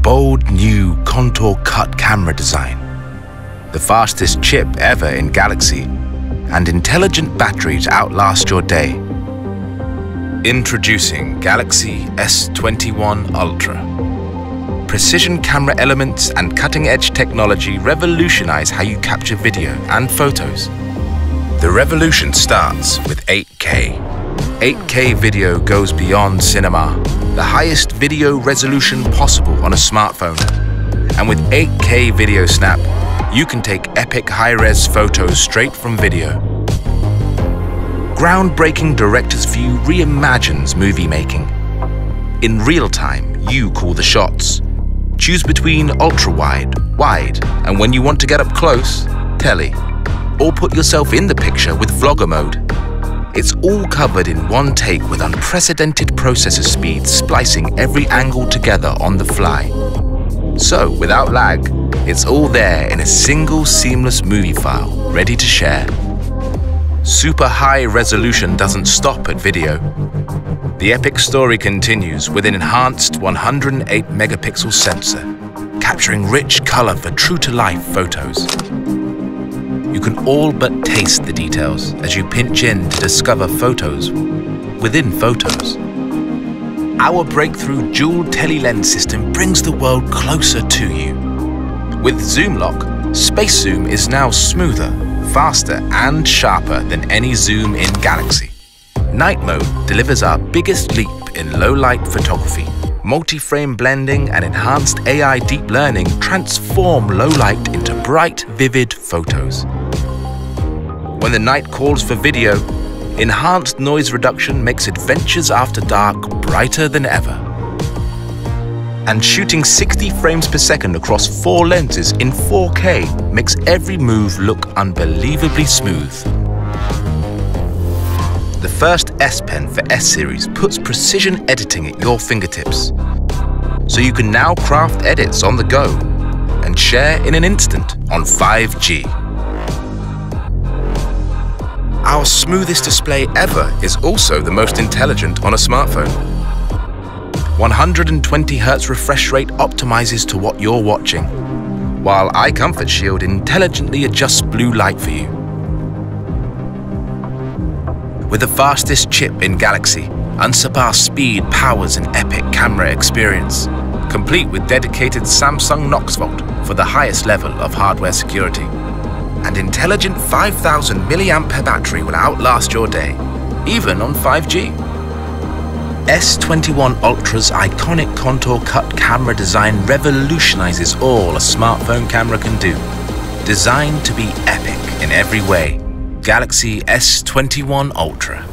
bold new contour cut camera design, the fastest chip ever in Galaxy, and intelligent battery to outlast your day. Introducing Galaxy S21 Ultra. Precision camera elements and cutting-edge technology revolutionize how you capture video and photos. The revolution starts with 8K. 8K video goes beyond cinema, the highest video resolution possible on a smartphone. And with 8K Video Snap, you can take epic high-res photos straight from video. Groundbreaking director's view reimagines movie making. In real time, you call the shots. Choose between ultra-wide, wide, and when you want to get up close, tele. Or put yourself in the picture with vlogger mode. It's all covered in one take with unprecedented processor speed, splicing every angle together on the fly. So, without lag, it's all there in a single seamless movie file, ready to share. Super high resolution doesn't stop at video. The epic story continues with an enhanced 108 megapixel sensor, capturing rich color for true-to-life photos. You can all but taste the details as you pinch in to discover photos within photos. Our breakthrough dual tele-lens system brings the world closer to you. With Zoom Lock, Space Zoom is now smoother, faster and sharper than any zoom in Galaxy. Night Mode delivers our biggest leap in low-light photography. Multi-frame blending and enhanced AI deep learning transform low light into bright, vivid photos. When the night calls for video, enhanced noise reduction makes adventures after dark brighter than ever. And shooting 60 frames per second across 4 lenses in 4K makes every move look unbelievably smooth. The first S Pen for S Series puts precision editing at your fingertips, so you can now craft edits on the go and share in an instant on 5G. Our smoothest display ever is also the most intelligent on a smartphone. 120Hz refresh rate optimizes to what you're watching, while Eye Comfort Shield intelligently adjusts blue light for you. With the fastest chip in Galaxy, unsurpassed speed powers an epic camera experience, complete with dedicated Samsung Knox Vault for the highest level of hardware security. And intelligent 5000 mAh battery will outlast your day, even on 5G. S21 Ultra's iconic contour cut camera design revolutionizes all a smartphone camera can do. Designed to be epic in every way. Galaxy S21 Ultra.